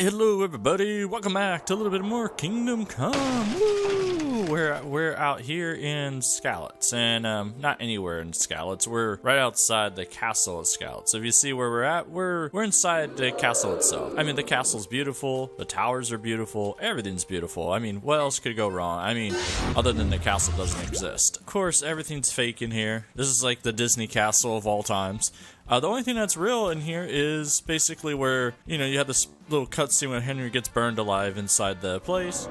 Hello everybody, welcome back to a little bit more Kingdom Come. Woo! We're out here in Skalitz, and not anywhere in Skalitz. We're right outside the castle of Skalitz. So if you see where we're at, we're inside the castle itself. I mean, the castle's beautiful, the towers are beautiful, everything's beautiful. I mean, what else could go wrong? I mean, other than the castle doesn't exist. Of course, everything's fake in here. This is like the Disney castle of all times. The only thing that's real in here is basically where, you know, you have this little cutscene when Henry gets burned alive inside the place.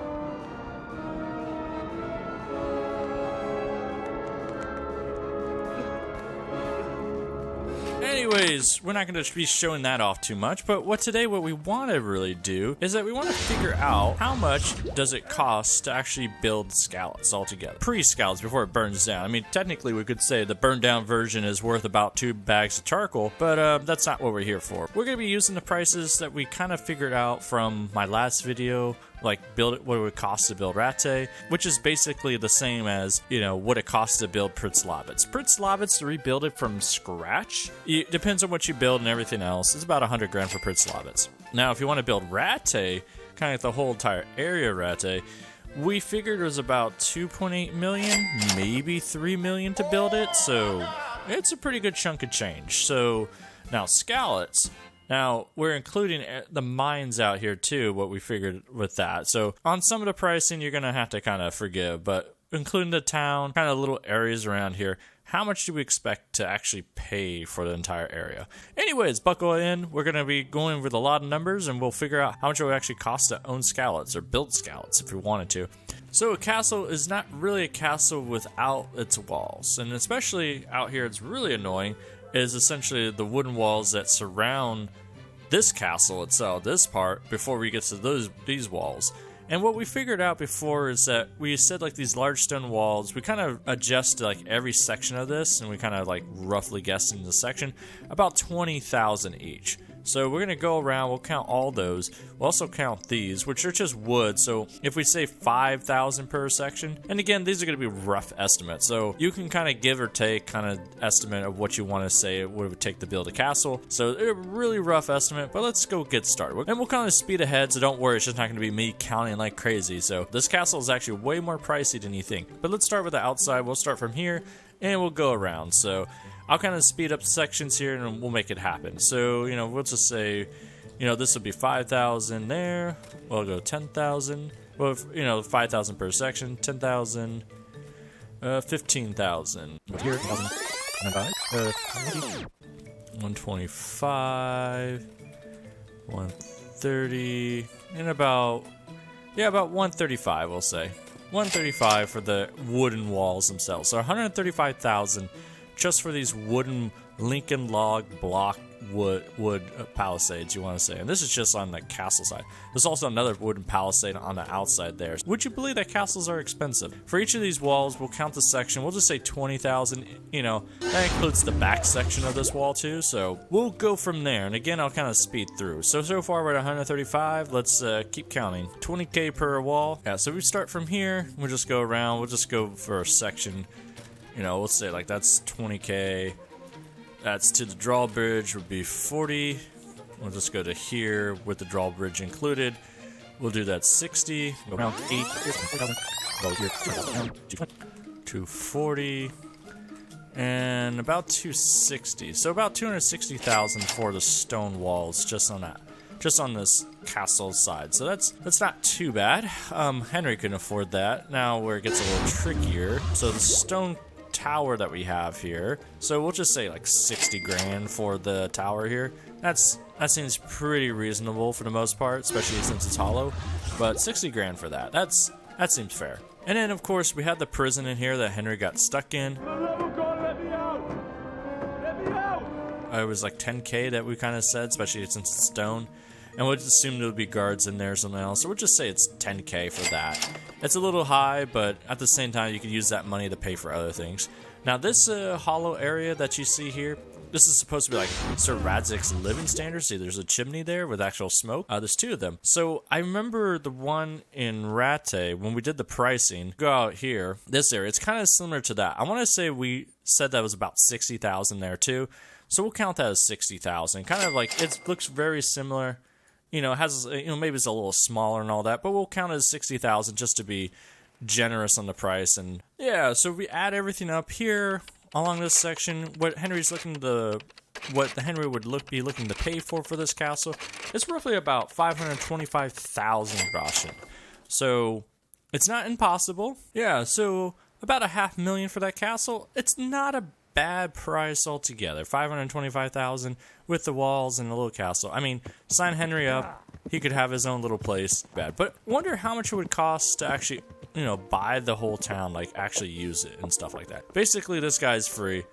Anyways, we're not going to be showing that off too much, but what we want to really do is that we want to figure out how much does it cost to actually build Skalitz altogether. Pre-Skalitz, before it burns down. I mean, technically we could say the burned down version is worth about 2 bags of charcoal, but that's not what we're here for. We're going to be using the prices that we kind of figured out from my last video, like what it would cost to build Rate, which is basically the same as, you know, what it costs to build Pritzlavitz. Pritzlavitz, to rebuild it from scratch, it depends on what you build and everything else. It's about 100 grand for Pritzlavitz. Now, if you want to build Rate, kind of the whole entire area Rate, we figured it was about 2.8 million, maybe 3 million to build it, so it's a pretty good chunk of change. So now Skalitz. Now, we're including the mines out here too, what we figured with that. So on some of the pricing, you're going to have to kind of forgive, but including the town, kind of little areas around here, how much do we expect to actually pay for the entire area? Anyways, buckle in. We're going to be going with a lot of numbers, and we'll figure out how much it would actually cost to own Skalitz or build Skalitz if we wanted to. So a castle is not really a castle without its walls, and especially out here, it's really annoying, is essentially the wooden walls that surround this castle itself, this part, before we get to these walls. And what we figured out before is that we said like these large stone walls, we kind of adjust like every section of this, and we kind of like roughly guessed in the section, about 20,000 each. So we're going to go around, we'll count all those. We'll also count these, which are just wood. So if we say 5,000 per section, and again, these are going to be rough estimates. So you can kind of give or take kind of estimate of what you want to say it would take to build a castle. So a really rough estimate, but let's go get started. And we'll kind of speed ahead, so don't worry, it's just not going to be me counting like crazy. So this castle is actually way more pricey than you think. But let's start with the outside. We'll start from here, and we'll go around. So I'll kind of speed up sections here and we'll make it happen. So, you know, we'll just say, you know, this will be 5,000 there. We'll go 10,000. Well, you know, 5,000 per section, 10,000, 15,000. Here, 125, 130, and about 135, we'll say. 135 for the wooden walls themselves. So 135,000 just for these wooden Lincoln log block wood palisades, you want to say. And this is just on the castle side. There's also another wooden palisade on the outside there. Would you believe that castles are expensive? For each of these walls, we'll count the section. We'll just say 20,000. You know, that includes the back section of this wall too. So we'll go from there. And again, I'll kind of speed through. So far we're at 135. Let's keep counting. 20K per wall. Yeah, so we start from here. We'll just go around. We'll just go for a section. You know, we'll say like that's 20K. That's to the drawbridge would be 40. We'll just go to here with the drawbridge included. We'll do that 60. Go around 8. Go here. 240. And about 260. So about 260,000 for the stone walls just on that. Just on this castle side. So that's not too bad. Henry can afford that. Now where it gets a little trickier. So the stone tower that we have here, so we'll just say like 60 grand for the tower here. That seems pretty reasonable for the most part, especially since it's hollow, but 60 grand for that seems fair. And then of course we had the prison in here that Henry got stuck in. It was like 10K that we kind of said, especially since it's stone. And we'll just assume there would be guards in there or something else. So we'll just say it's 10K for that. It's a little high, but at the same time, you can use that money to pay for other things. Now, this hollow area that you see here, this is supposed to be like Sir Radzik's living standards. See, there's a chimney there with actual smoke. There's 2 of them. So I remember the one in Rate, when we did the pricing, go out here, this area, it's kind of similar to that. I want to say we said that was about 60,000 there too. So we'll count that as 60,000. Kind of like, it looks very similar. you know, has, you know, maybe it's a little smaller and all that, but we'll count it as 60,000 just to be generous on the price. And yeah, so we add everything up here along this section. What the Henry would be looking to pay for this castle is roughly about 525,000 groschen. So it's not impossible. Yeah, so about $500,000 for that castle. It's not a bad price altogether. 525,000 with the walls and the little castle. I mean, sign Henry up, he could have his own little place. Bad, but wonder how much it would cost to actually, you know, buy the whole town, like actually use it and stuff like that. Basically, this guy's free.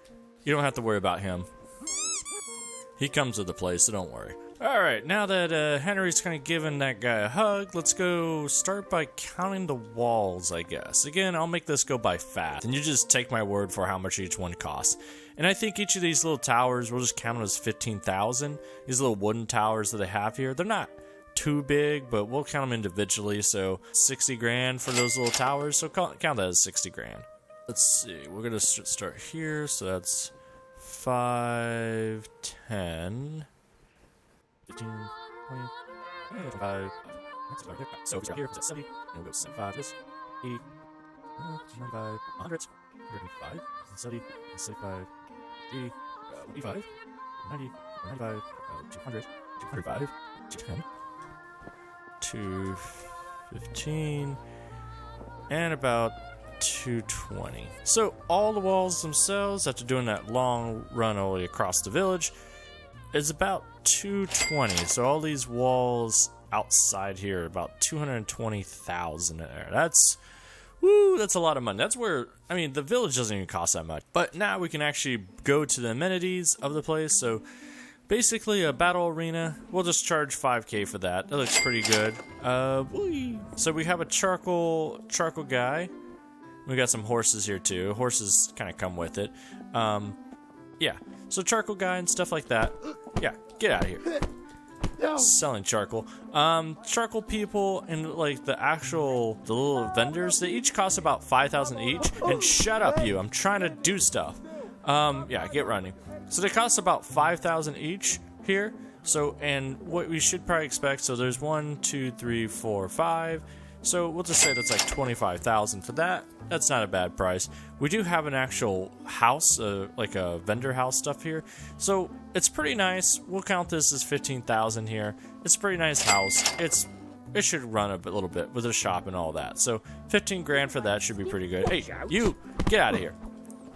You don't have to worry about him. He comes with the place, so don't worry. Alright, now that Henry's kind of giving that guy a hug, let's go start by counting the walls, I guess. Again, I'll make this go by fast, and you just take my word for how much each one costs. And I think each of these little towers, we'll just count them as 15,000. These little wooden towers that they have here, they're not too big, but we'll count them individually, so 60 grand for those little towers, so count that as 60 grand. Let's see, we're going to start here, so that's 5, 10... 15, 20, 25, so if we start here, it's 70, and we'll go 75, this, 80, 95, 100, 105, 70, 75, 80, 85, 90, 95, 200, 205, 210, 215, and about 220. So all the walls themselves, after doing that long run all the way across the village, is about 220. So all these walls outside here are about 220,000 in there. That's a lot of money. That's where, I mean, the village doesn't even cost that much. But now we can actually go to the amenities of the place. So basically a battle arena, we'll just charge 5k for that. That looks pretty good. So we have a charcoal guy. We got some horses here too. Horses kind of come with it. Yeah, so charcoal guy and stuff like that. Yeah, get out of here. Selling charcoal. Charcoal people and like the little vendors, they each cost about 5,000 each. And shut up, you! I'm trying to do stuff. Yeah, get running. So they cost about 5,000 each here. So, and what we should probably expect. So there's 1, 2, 3, 4, 5. So we'll just say that's like 25,000 for that. That's not a bad price. We do have an actual house, like a vendor house stuff here. So it's pretty nice. We'll count this as 15,000 here. It's a pretty nice house. It should run a little bit with a shop and all that. So 15 grand for that should be pretty good. Hey, you, get out of here.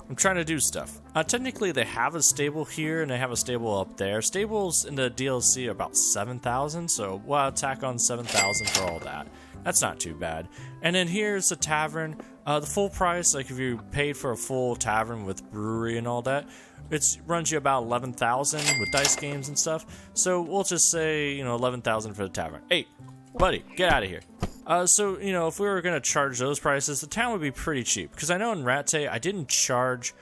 I'm trying to do stuff. Technically, they have a stable here and they have a stable up there. Stables in the DLC are about 7,000, so we'll tack on 7,000 for all that. That's not too bad. And then here's the tavern. The full price, like if you paid for a full tavern with brewery and all that, it runs you about 11,000 with dice games and stuff. So we'll just say, you know, 11,000 for the tavern. Hey, buddy, get out of here. So, you know, if we were going to charge those prices, the town would be pretty cheap. Because I know in Rattay, I didn't charge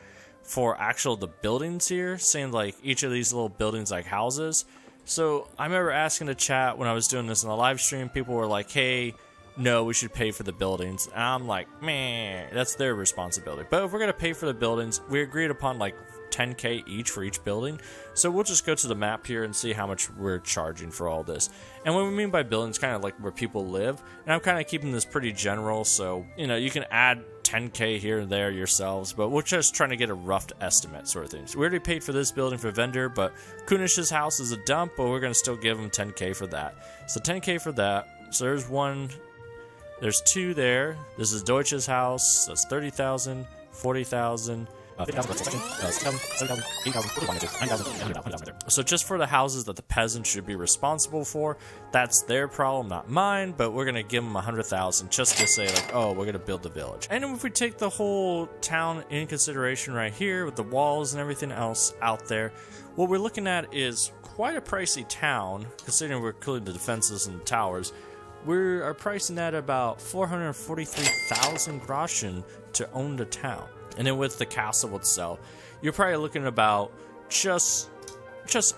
for the buildings here, saying like each of these little buildings like houses. So I remember asking the chat when I was doing this in the live stream, people were like, hey, no, we should pay for the buildings. And I'm like, man, that's their responsibility. But if we're going to pay for the buildings, we agreed upon like 10k each for each building. So we'll just go to the map here and see how much we're charging for all this. And what we mean by buildings, kind of like where people live. And I'm kind of keeping this pretty general, so, you know, you can add 10k here and there yourselves, but we're just trying to get a rough estimate sort of things. We already paid for this building for vendor, but Kunish's house is a dump, but we're going to still give him 10k for that. So 10k for that. So there's one, there's two there. This is Deutsch's house. That's 30,000, 40,000. So just for the houses that the peasants should be responsible for, that's their problem, not mine, but we're going to give them 100,000 just to say like, oh, we're going to build the village. And if we take the whole town in consideration right here with the walls and everything else out there, what we're looking at is quite a pricey town, considering we're including the defenses and the towers. We are pricing at about 443,000 groschen to own the town. And then with the castle itself, you're probably looking at about just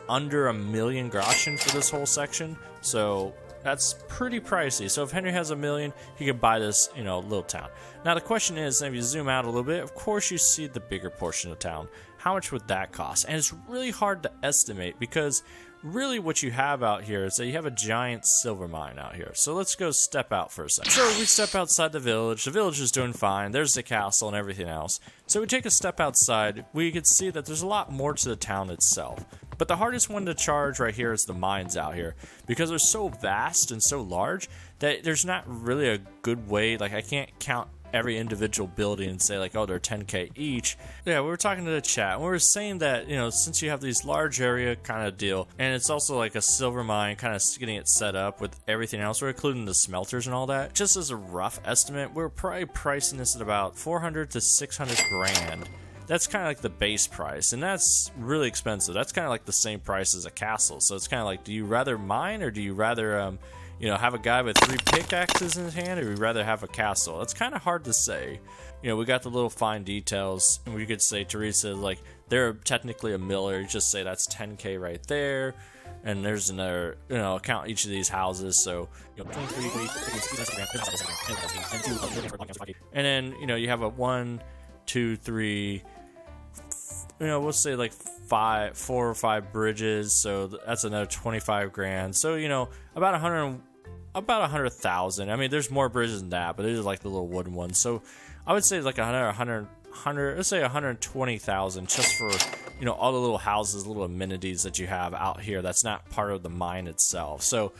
under 1 million groschen for this whole section. So that's pretty pricey. So if Henry has 1 million, he could buy this, you know, little town. Now the question is, if you zoom out a little bit, of course you see the bigger portion of town. How much would that cost? And it's really hard to estimate because really what you have out here is that you have a giant silver mine out here. So let's go step out for a second. So we step outside the village. The village is doing fine. There's the castle and everything else. So we take a step outside. We can see that there's a lot more to the town itself. But the hardest one to charge right here is the mines out here, because they're so vast and so large that there's not really a good way. Like, I can't count every individual building and say like, oh, they're 10k each. Yeah, we were talking to the chat and we were saying that, you know, since you have these large area kind of deal, and it's also like a silver mine, kind of getting it set up with everything else, we're including the smelters and all that, just as a rough estimate, we're probably pricing this at about 400 to 600 grand. That's kind of like the base price, and that's really expensive. That's kind of like the same price as a castle. So it's kind of like, do you rather mine, or do you rather you know, have a guy with 3 pickaxes in his hand, or would you rather have a castle? It's kind of hard to say. You know, we got the little fine details, and we could say Teresa, like, they're technically a miller. You just say that's 10k right there, and there's another, you know, count each of these houses. So, you know, and then, you know, you have a 1, 2, 3, you know, we'll say like 4 or 5 bridges, so that's another 25 grand. So, you know, about 100,000. I mean, there's more bridges than that, but these are like the little wooden ones. So I would say like 100, let's say 120,000 just for, you know, all the little houses, little amenities that you have out here that's not part of the mine itself. So,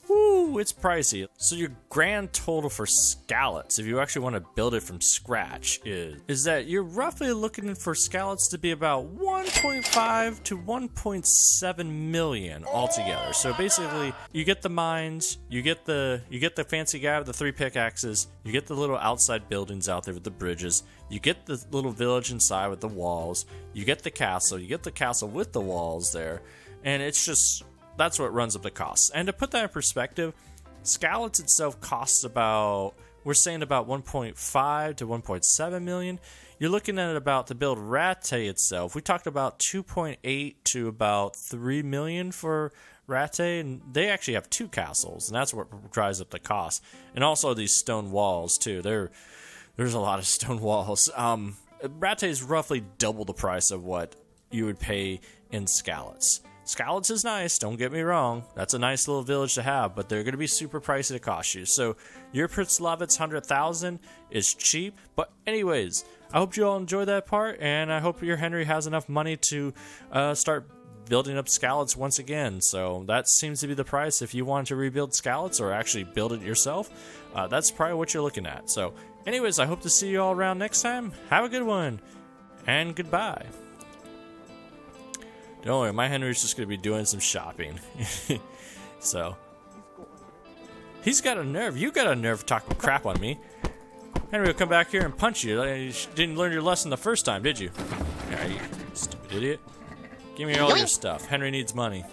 woo, it's pricey. So your grand total for Skalitz, if you actually want to build it from scratch, is that you're roughly looking for Skalitz to be about 1.5 to 1.7 million altogether. So basically, you get the mines, you get the fancy guy with the 3 pickaxes, you get the little outside buildings out there with the bridges, you get the little village inside with the walls, you get the castle with the walls there, and it's just, that's what runs up the costs. And to put that in perspective, Skalitz itself costs about, we're saying about 1.5 to 1.7 million. You're looking at about, to build Rate itself, we talked about 2.8 to about 3 million for Rate, and they actually have 2 castles, and that's what drives up the cost. And also these stone walls too. There's a lot of stone walls. Rate is roughly double the price of what you would pay in Skalitz. Skalitz is nice, don't get me wrong. That's a nice little village to have, but they're going to be super pricey to cost you. So your Pritzlavitz 100,000 is cheap. But anyways, I hope you all enjoy that part, and I hope your Henry has enough money to start building up Skalitz once again. So that seems to be the price if you want to rebuild Skalitz or actually build it yourself. That's probably what you're looking at. So anyways, I hope to see you all around next time. Have a good one, and goodbye. Don't worry, my Henry's just going to be doing some shopping. So, he's got a nerve. You got a nerve talking crap on me. Henry will come back here and punch you. You didn't learn your lesson the first time, did you? Yeah, you stupid idiot. Give me all your stuff. Henry needs money.